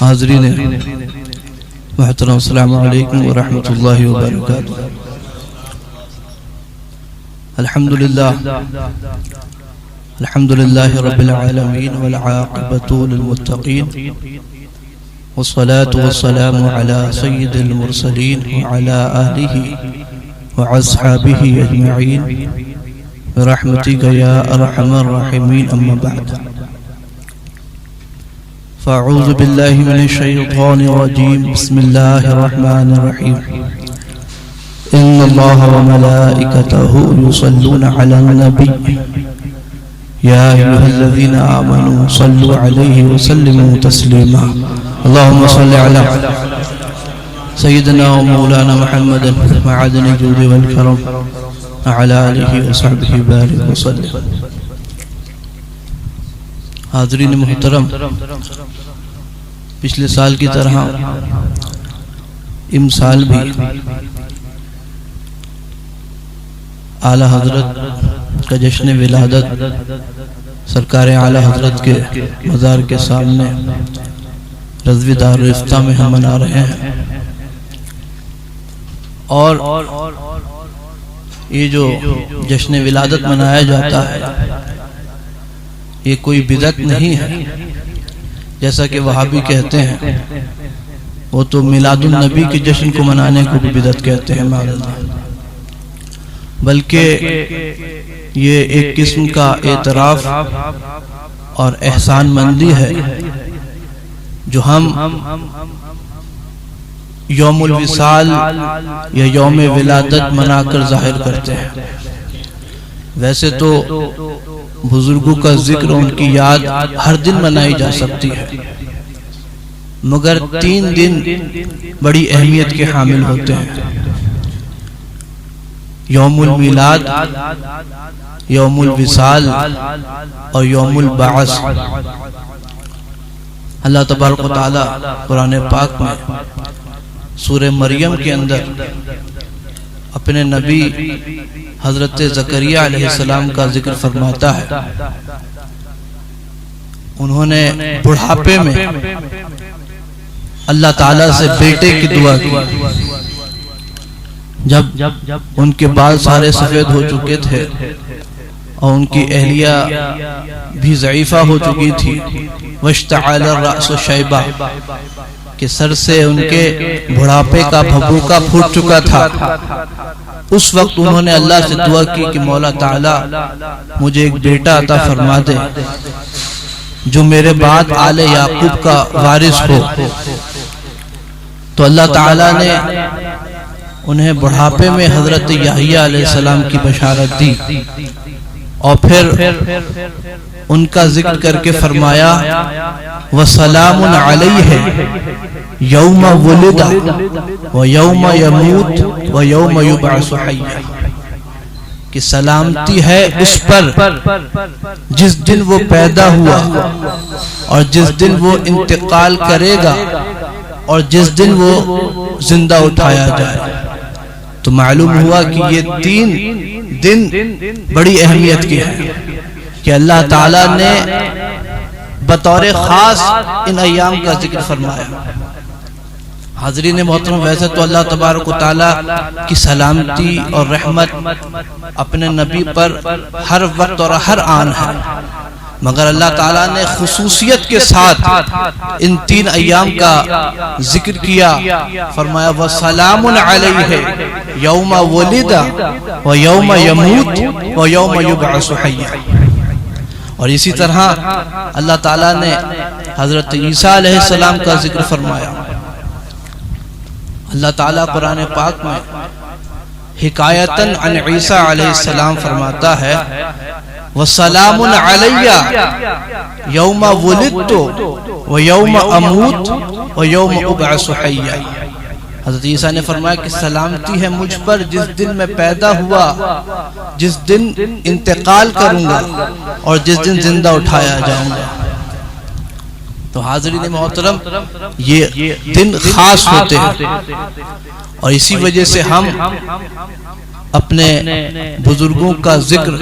حاضرین محترم، السلام علیکم ورحمۃ اللہ وبرکاتہ۔ الحمدللہ رب العالمین والعاقبۃ للمتقین، والصلاة والسلام علی سید المرسلین وعلی آلہ واصحابہ اجمعین برحمتک یا ارحم الراحمین، اما بعد فاعوذ باللہ من الشیطان الرجیم، بسم اللہ الرحمن الرحیم۔ ان اللہ وملائکتہ یصلون علی النبی یا ایھا الذین آمنوا صلوا علیہ وسلموا تسلیما۔ اللہم صل علی سیدنا و مولانا محمد معدن الجود والکرم وعلی آلہ وصحبہ بارک وسلم۔ حاضرین محترم، پچھلے سال کی طرح امسال بھی اعلیٰ حضرت کا جشن ولادت سرکار اعلیٰ حضرت کے مزار کے سامنے رضوی دارالفتہ میں ہم منا رہے ہیں، اور یہ جو جشن ولادت منایا جاتا ہے یہ کوئی بدعت نہیں ہے، جیسا کہ وہابی کہتے ہیں، وہ تو میلاد النبی کے جشن کو منانے کو بھی بدعت کہتے ہیں معاذ اللہ، بلکہ یہ ایک قسم کا اعتراف اور احسان مندی ہے جو ہم یوم الوصال یا یوم ولادت منا کر ظاہر کرتے ہیں۔ ویسے تو بزرگوں کا ذکر، ان کی یاد ہر دن منائی جا سکتی ہے، مگر 3 دن بڑی اہمیت کے حامل ہوتے ہیں: یوم المیلاد، یوم الوصال اور یوم البعث۔ اللہ تبارک و تعالی قرآن پاک میں سورہ مریم کے اندر اپنے نبی حضرت زکریا علیہ السلام کا ذکر فرماتا ہے۔ انہوں نے بڑھاپے میں اللہ تعالیٰ سے بیٹے کی دعا کی، جب ان کے بال سارے سفید ہو چکے تھے اور ان کی اہلیہ بھی ضعیفہ ہو چکی تھی، واشتعل الرأس شیبہ، کہ سر سے ان کے بڑھاپے کا بھبوکا پھوٹ چکا تھا۔ اس وقت انہوں نے اللہ سے دعا کی کہ مولا تعالیٰ مجھے ایک بیٹا عطا فرما دے جو میرے بعد آل یعقوب کا وارث ہو۔ تو اللہ تعالیٰ نے انہیں بڑھاپے میں حضرت یحییٰ علیہ السلام کی بشارت دی، اور پھر ان کا ذکر کر کے فرمایا وَسَلَامٌ عَلَيْهِ يَوْمَ وُلِدَ وَيَوْمَ يَمُوتُ وَيَوْمَ يُبْعَثُ حَيًّا، کہ سلامتی ہے اس پر جس دن وہ پیدا ہوا اور جس دن وہ انتقال کرے گا اور جس دن وہ زندہ اٹھایا جائے۔ تو معلوم ہوا کہ یہ 3 دن بڑی اہمیت کے ہیں کہ اللہ تعالیٰ نے بطور خاص ان ایام کا ذکر فرمایا۔ حاضرین محترم، ویسے تو اللہ تبارک و تعالیٰ کی سلامتی اور رحمت اپنے نبی پر ہر وقت اور ہر آن ہے، مگر اللہ تعالیٰ نے خصوصیت کے ساتھ ان 3 ایام کا ذکر کیا، فرمایا وَسَلَامٌ عَلَيْهِ يَوْمَ وُلِدَ وَيَوْمَ يَمُوتُ وَيَوْمَ يُبْعَثُ حَيًّا۔ اور اسی طرح اللہ تعالیٰ نے حضرت عیسیٰ علیہ السلام کا ذکر فرمایا۔ اللہ تعالیٰ قرآن پاک میں حکایتاً عن عیسیٰ علیہ السلام فرماتا ہے وَسَلَامٌ عَلَيَّ يَوْمَ وُلِدتُ وَيَوْمَ أَمُوتُ وَيَوْمَ أُبْعَثُ حَيًّا۔ حضرت عیسیٰ نے فرمایا کہ سلامتی ہے مجھ پر جس دن میں پیدا ہوا، جس دن انتقال کروں گا اور جس دن زندہ اٹھایا جاؤں گا۔ تو حاضرین محترم، یہ دن خاص ہوتے ہیں، اور اسی وجہ سے ہم اپنے بزرگوں کا ذکر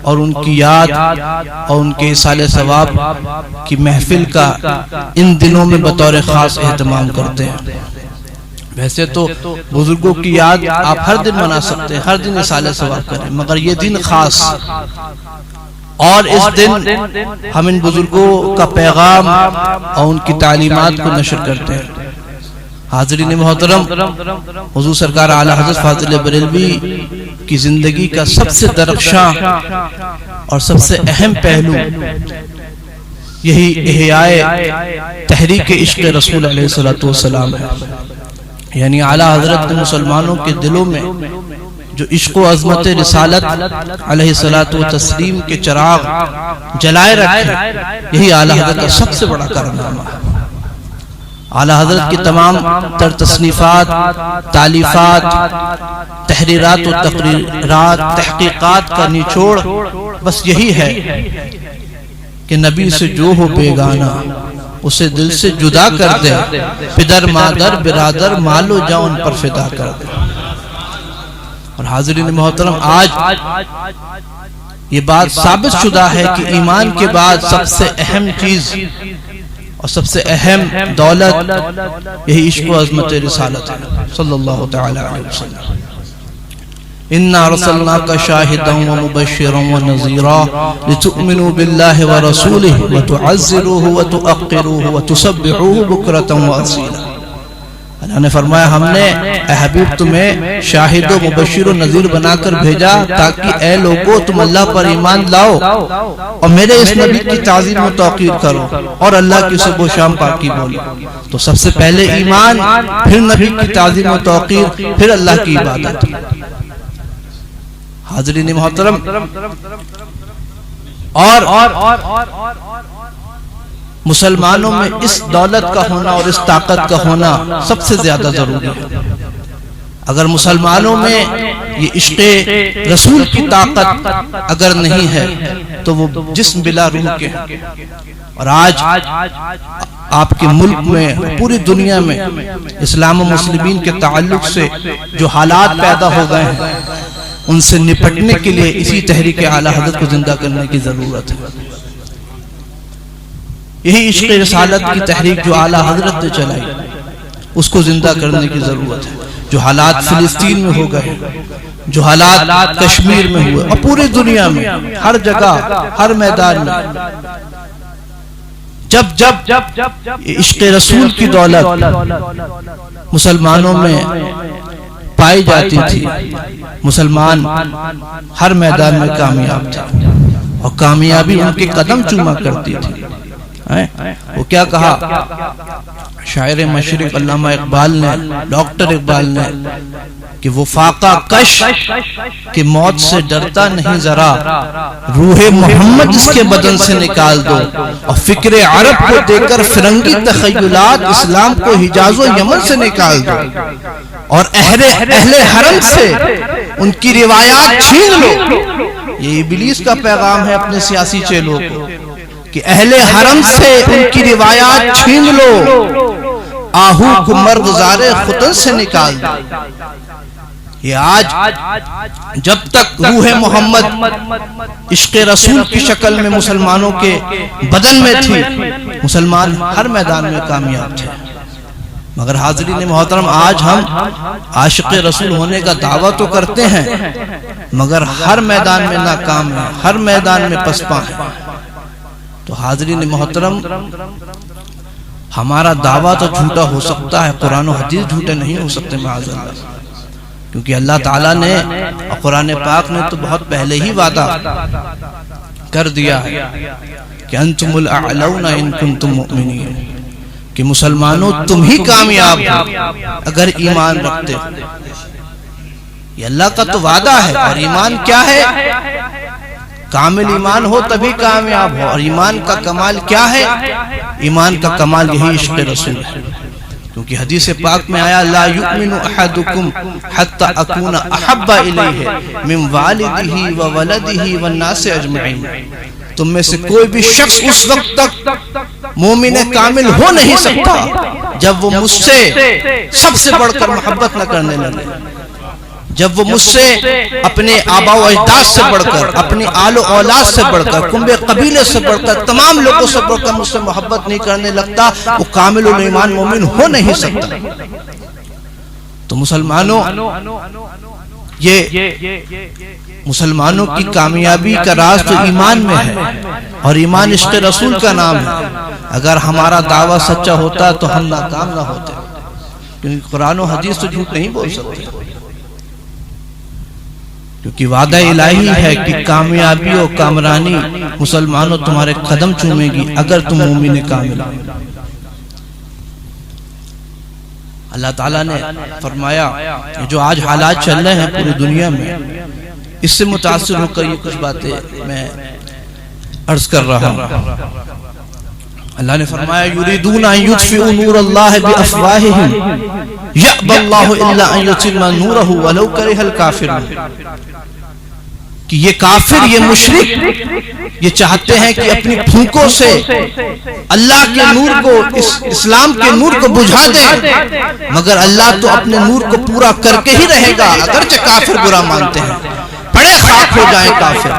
اور ان کی یاد اور ان کے ایصال ثواب کی محفل کا ان دنوں میں بطور خاص اہتمام کرتے ہیں۔ ویسے تو بزرگوں کی یاد آپ ہر دن منا سکتے ہیں، ہر دن ایصال ثواب کریں، مگر یہ دن خاص، اور اس دن ہم ان بزرگوں کا پیغام اور ان کی تعلیمات کو نشر کرتے ہیں۔ حاضرین محترم، حضور سرکار اعلی حضرت فاضل بریلوی کی زندگی کا سب سے درخشاں اور سب سے اہم پہلو یہی احیاء تحریک عشق رسول علیہ السلام ہے، یعنی اعلی حضرت نے مسلمانوں کے دلوں میں جو عشق و عظمت رسالت علیہ السلام کے چراغ جلائے رکھے، یہی اعلی حضرت کا سب سے بڑا کارنامہ ہے۔ اعلی حضرت کی تمام تر تصنیفات، تالیفات، تحریرات و تقریرات، تحقیقات کا نچوڑ بس یہی ہے کہ نبی سے جو ہو بیگانہ اسے دل سے جدا کر دے، پدر مادر برادر مال و جان پر فدا کر دے۔ اور حاضرین محترم، آج یہ بات ثابت شدہ ہے کہ ایمان کے بعد سب سے اہم چیز اور سب سے اہم دولت یہی عشق و عظمت رسالت ہے صلی اللہ تعالی علیہ وسلم۔ اِنَّا أَرْسَلْنَاكَ شَاهِدًا وَمُبَشِّرًا وَنَذِيرًا لِتُؤْمِنُوا بِاللَّهِ وَرَسُولِهِ وَتُعَزِّرُوهُ وَتُأَقِّرُوهُ وَتُسَبِّحُوهُ بُكْرَةً وَأَصِيلًا۔ اللہ نے فرمایا ہم نے اے حبیب تمہیں شاہد و مبشر و نذیر بنا کر بھیجا تاکہ اے لوگو تم اللہ پر ایمان لاؤ اور میرے اس نبی کی تعظیم و توقیر کرو اور اللہ کی صبح و شام پاکی بولو۔ تو سب سے پہلے ایمان، پھر نبی کی تعظیم و توقیر، پھر اللہ کی عبادت۔ حاضرین محترم، اور مسلمانوں میں اس دولت کا ہونا اور اس طاقت کا ہونا سب سے زیادہ ضروری ہے۔ اگر مسلمانوں میں یہ عشق رسول کی طاقت اگر نہیں ہے تو وہ جسم بلا روح کے ہیں۔ اور آج آپ کے ملک میں، پوری دنیا میں اسلام و مسلمین کے تعلق سے جو حالات پیدا ہو گئے ہیں، ان سے نپٹنے کے لیے اسی تحریک اعلی حضرت کو زندہ کرنے کی ضرورت ہے۔ یہی عشق رسالت کی تحریک جو اعلی حضرت نے چلائی، اس کو زندہ کرنے کی ضرورت ہے۔ جو حالات فلسطین میں ہو گئے، جو حالات کشمیر میں ہوئے، اور پوری دنیا میں ہر جگہ ہر میدان میں جب عشق رسول کی دولت مسلمانوں میں پائی جاتی تھی، مسلمان ہر میدان میں کامیاب تھے، اور کامیابی ان کے قدم چوما کرتی تھی۔ وہ کیا کہا شاعر مشرق علامہ اقبال نے، ڈاکٹر اقبال نے، کہ وہ فاقہ کش کہ موت سے ڈرتا نہیں ذرا، روح محمد اس کے بدن سے نکال دو، اور فکر عرب کو دے کر فرنگی تخیلات اسلام کو حجاز و یمن سے نکال دو، اور اہل حرم سے ان کی روایات چھین لو۔ یہ ابلیس کا پیغام ہے اپنے سیاسی چیلوں کو کہ اہل حرم سے ان کی روایات چھین لو، آہو کو مرغزار ختن سے نکال دو۔ یہ آج جب تک روح محمد عشق رسول کی شکل میں مسلمانوں کے بدن میں تھی، مسلمان ہر میدان میں کامیاب تھے۔ مگر حاضرین محترم، آج ہم عاشق رسول ہونے کا دعویٰ تو کرتے ہیں، مگر ہر میدان میں ناکام ہیں، ہر میدان میں پسپاں ہیں۔ تو حاضرین محترم، ہمارا دعویٰ تو جھوٹا ہو سکتا ہے، قرآن و حدیث جھوٹے نہیں ہو سکتے معاذ اللہ، کیونکہ اللہ تعالیٰ نے اور قرآن پاک نے تو بہت پہلے ہی وعدہ کر دیا ہے کہ انتم الاعلون ان کنتم مؤمنین، کہ مسلمانوں تم ہی کامیاب ہو اگر ایمان رکھتے ہو۔ یہ اللہ کا تو وعدہ ہے، اور ایمان کیا ہے؟ کامل ایمان ہو تبھی کامیاب ہو۔ اور ایمان کا کمال کیا ہے؟ ایمان کا کمال یہی عشق رسول ہے، کیونکہ حدیث پاک میں آیا لا یؤمن احدکم حتی اکون احب الیہ من والدہ وولدہ والناس اجمعین۔ تم میں سے کوئی بھی شخص اس وقت تک مومن کامل ہو نہیں سکتا جب وہ مجھ سے سب سے بڑھ کر محبت نہ کرنے لگے۔ جب وہ مجھ سے اپنے آبا و اجداد سے بڑھ کر، اپنی آل و اولاد سے بڑھ کر، کنبے قبیلے سے بڑھ کر، تمام لوگوں سے بڑھ کر مجھ سے محبت نہیں کرنے لگتا، وہ کامل الایمان مومن ہو نہیں سکتا۔ تو مسلمانوں، یہ مسلمانوں کی کامیابی کا راز تو ایمان میں ہے، اور ایمان عشق رسول کا نام ہے۔ اگر ہمارا دعویٰ سچا ہوتا تو ہم ناکام نہ ہوتے، کیونکہ قرآن و حدیث تو جھوٹ نہیں بول سکتے، کیونکہ وعدہ الہی ہے کہ کامیابی و کامرانی مسلمانوں تمہارے قدم چومے گی اگر تم مومن کامل ہو۔ اللہ تعالیٰ نے فرمایا کہ جو آج حالات چل رہے ہیں پوری دنیا میں، اس سے متاثر ہو کر یہ کچھ باتیں میں عرض کر رہا ہوں۔ اللہ نے فرمایا یریدون ان یطفئوا نور اللہ بافواہہم یأبی اللہ الا ان یتم نورہ ولو کرہ الکافرون، کہ یہ کافر، یہ مشرک یہ چاہتے ہیں کہ اپنی پھونکوں سے اللہ کے نور کو، اسلام کے نور کو بجھا دیں، مگر اللہ تو اپنے نور کو پورا کر کے ہی رہے گا، اگرچہ کافر برا مانتے ہیں، بڑے خاک ہو جائیں کافر۔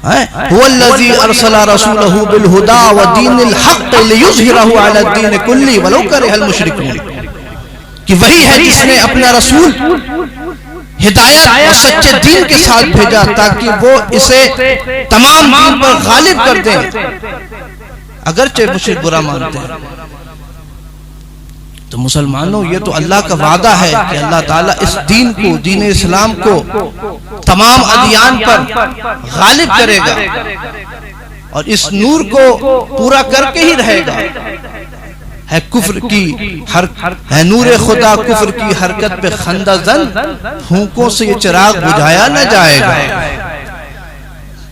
هو الذي ارسل رسوله بالهدى ودين الحق ليظهره على الدين كله ولو كره المشركون، کہ وہی ہے جس نے اپنا رسول ہدایت اور سچے دین کے ساتھ بھیجا تاکہ وہ اسے تمام دین پر غالب کر دیں، اگرچہ مشرک برا مانتے ہیں۔ تو مسلمانوں، یہ تو اللہ کا وعدہ ہے کہ اللہ تعالیٰ اس دین کو، دین اسلام کو تمام ادیان پر غالب کرے گا اور اس نور کو پورا کر کے ہی رہے گا۔ ہے کفر کی ہے نور خدا کفر کی حرکت پہ خندہ زن، پھونکوں سے یہ چراغ بجھایا نہ جائے گا۔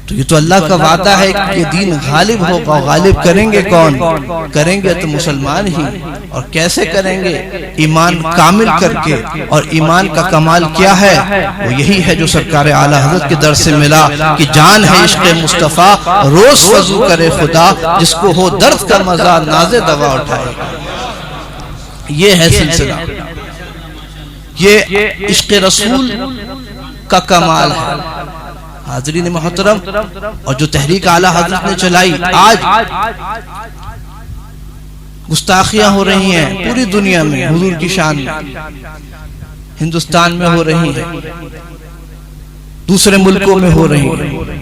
تو یہ تو اللہ کا وعدہ ہے کہ یہ دین غالب ہوگا، غالب کریں گے کون؟ کریں گے تو مسلمان ہی، اور کیسے کریں گے؟ ایمان کامل کر کے، اور ایمان کا کمال کیا ہے؟ وہ یہی ہے جو سرکار اعلیٰ حضرت کے در سے ملا کہ جان ہے عشق مصطفیٰ، روز وضو کرے خدا، جس کو ہو درد کا مزہ ناز دوا اٹھائے۔ یہ ہے سلسلہ، یہ عشق رسول کا کمال ہے۔ حاضرین محترم، اور جو تحریک اعلیٰ حضرت نے چلائی، آج گستاخیاں ہو رہی ہیں پوری دنیا میں حضور کی شان میں، ہندوستان میں ہو رہی ہیں، دوسرے ملکوں میں ہو رہی ہیں۔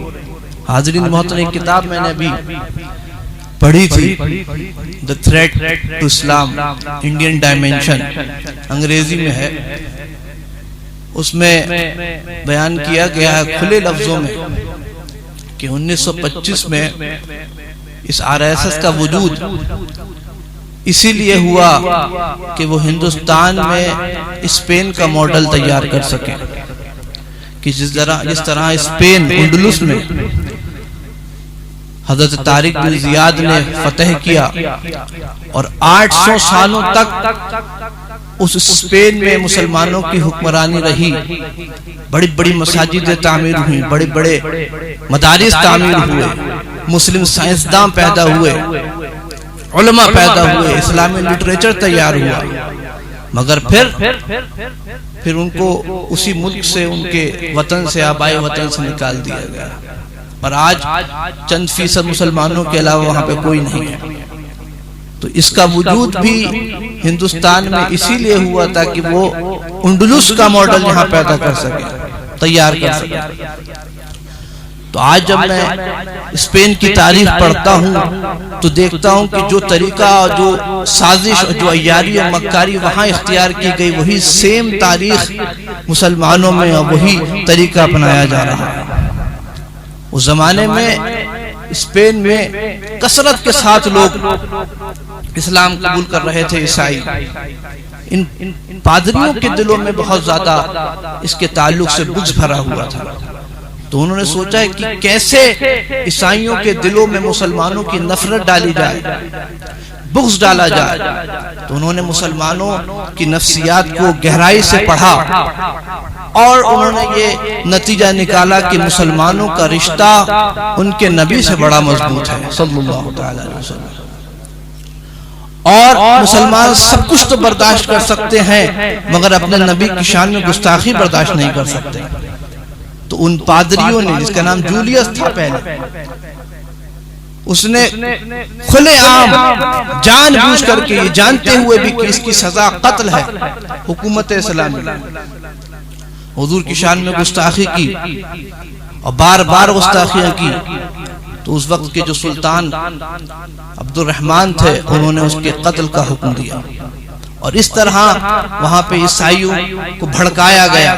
حاضرین محترم، ایک کتاب میں نے ابھی پڑھی تھی، The Threat to Islam Indian Dimension، انگریزی میں ہے۔ اس میں بیان کیا گیا ہے کھلے لفظوں میں کہ 1925 میں اس RSS کا وجود اسی لیے ہوا کہ وہ ہندوستان میں اسپین کا ماڈل تیار کر سکے، کہ جس طرح اسپین انڈلس میں حضرت طارق بن زیاد نے فتح کیا اور 800 سالوں تک اس اسپین میں مسلمانوں کی حکمرانی رہی، بڑی بڑی مساجدیں تعمیر ہوئیں، بڑے بڑے مدارس تعمیر ہوئے، مسلم سائنسداں پیدا ہوئے، علماء پیدا ہوئے، اسلامی لٹریچر تیار ہوا، مگر پھر ان کو اسی ملک سے، ان کے وطن سے، آبائی وطن سے نکال دیا گیا، اور آج چند فیصد مسلمانوں کے علاوہ وہاں پہ کوئی نہیں ہے۔ تو اس کا وجود بھی ہندوستان میں اسی لیے ہوا تھا کہ وہ انڈلس کا ماڈل یہاں پیدا کر سکے، تیار کر سکے۔ تو آج جب میں اسپین کی تاریخ پڑھتا ہوں تو دیکھتا ہوں کہ جو طریقہ، جو سازش، جو عیاری اور مکاری وہاں اختیار کی گئی، وہی سیم تاریخ مسلمانوں میں اور وہی طریقہ اپنایا جا رہا ہے۔ اس زمانے میں اسپین میں کثرت کے ساتھ لوگ اسلام قبول کر رہے تھے، عیسائی۔ ان پادریوں کے دلوں میں بہت زیادہ اس کے تعلق سے بغض بھرا ہوا تھا، تو انہوں نے سوچا کہ کیسے عیسائیوں کے دلوں میں مسلمانوں کی نفرت ڈالی جائے، بغض ڈالا جائے۔ تو انہوں نے مسلمانوں کی نفسیات کو گہرائی سے پڑھا اور انہوں نے یہ نتیجہ نکالا کہ مسلمانوں کا رشتہ ان کے نبی سے بڑا مضبوط ہے صلی اللہ علیہ وسلم، اور مسلمان سب کچھ تو برداشت کر سکتے ہیں مگر اپنے نبی کی شان میں گستاخی برداشت نہیں کر سکتے. تو ان پادریوں نے، جس کا نام جولیس تھا پہلے، اس نے کھلے عام جان بوجھ کر کے، یہ جانتے ہوئے بھی کہ اس کی سزا قتل ہے، حکومت اسلامی، حضور کی شان میں گستاخی کی اور بار بار گستاخیاں کی. تو اس وقت کے جو سلطان عبد الرحمن تھے، انہوں نے اس کے قتل کا حکم دیا. اور اس طرح وہاں پہ عیسائیوں کو بھڑکایا گیا،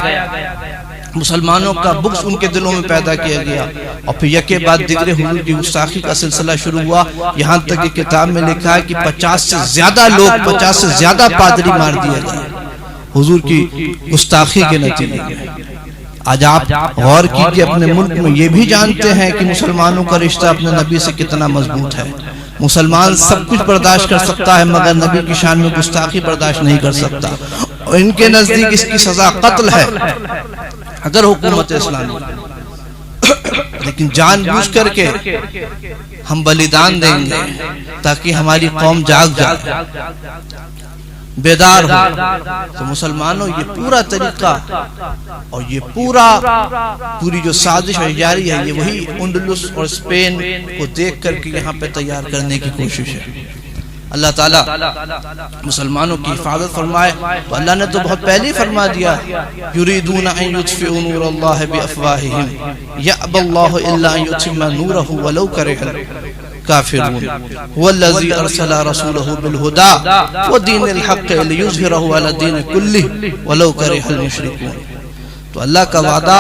مسلمانوں کا بغض ان کے دلوں میں پیدا کیا گیا، اور پھر یکے بعد دیگر حضور کی گستاخی کا سلسلہ شروع ہوا. یہاں تک کہ کتاب میں لکھا ہے کہ 50 سے زیادہ لوگ، 50 سے زیادہ پادری مار دیے گئے حضور کی گستاخی کے نتیجے میں. آج آپ غور کیجئے، اپنے ملک میں یہ بھی جانتے ہیں کہ مسلمانوں کا رشتہ اپنے نبی سے کتنا مضبوط ہے. مسلمان سب کچھ برداشت کر سکتا ہے مگر نبی کی شان میں گستاخی برداشت نہیں کر سکتا، اور ان کے نزدیک اس کی سزا قتل ہے اگر حکومت اسلامی. لیکن جان بوجھ کر کے ہم بلیدان دیں گے تاکہ ہماری قوم جاگ جائے، بیدار ہو. تو مسلمانوں، یہ پورا طریقہ اور یہ پوری جو سازش جاری ہے، یہ وہی انڈلس اور اسپین کو دیکھ کر کے یہاں پہ تیار کرنے کی کوشش ہے. اللہ تعالیٰ مسلمانوں کی حفاظت فرمائے. تو اللہ نے تو بہت پہلے فرما دیا، یریدون ان یطفئوا نور اللہ بافواہہم یأبی اللہ الا ان یتم نورہ ولو کرہ الکافرون هو الذی ارسل رسولہ بالہدی ودین الحق لیظہرہ علی الدین کلہ ولو کرہ المشرکون. تو اللہ کا وعدہ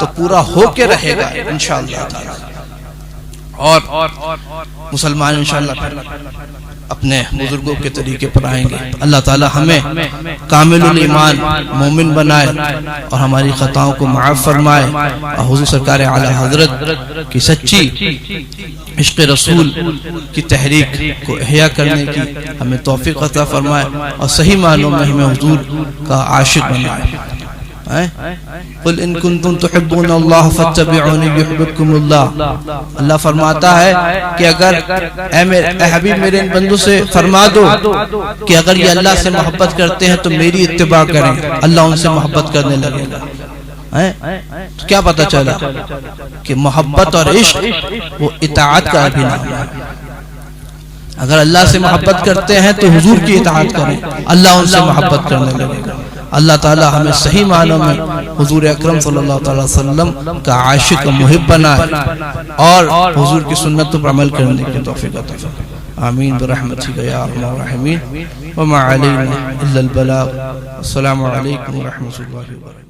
تو پورا ہو کے رہے گا انشاءاللہ تعالی، اور مسلمان انشاءاللہ پھر اپنے بزرگوں کے طریقے پر آئیں گے. اللہ تعالی ہمیں کامل الایمان مومن بنائے اور ہماری خطاؤں کو معاف فرمائے، اور حضور سرکار اعلی حضرت کی سچی عشق رسول کی تحریک کو احیاء کرنے کی ہمیں توفیق عطا فرمائے، اور صحیح معنوں میں ہمیں حضور کا عاشق بنائے. قل ان کنتم تحبون اللہ فاتبعونی یحببکم اللہ. اللہ فرماتا ہے کہ اگر اے حبیب میرے ان بندوں سے فرما دو کہ اگر یہ اللہ سے محبت کرتے ہیں تو میری اتباع کریں، اللہ ان سے محبت کرنے لگے گا. تو کیا پتہ چلا کہ محبت اور عشق وہ اطاعت کا بھی نام ہے. اگر اللہ سے محبت کرتے ہیں تو حضور کی اطاعت کریں، اللہ ان سے محبت کرنے لگے گا. اللہ تعالی ہمیں صحیح معنوں میں حضور اکرم صلی اللہ علیہ وسلم کا عاشق و محب بنائے اور حضور کی سنتوں پر عمل کرنے کی توفیق عطا فرمائے. آمین برحمتک یا ارحم الراحمین. وما علینا الا البلاغ. السلام علیکم ورحمۃ اللہ وبرکاتہ.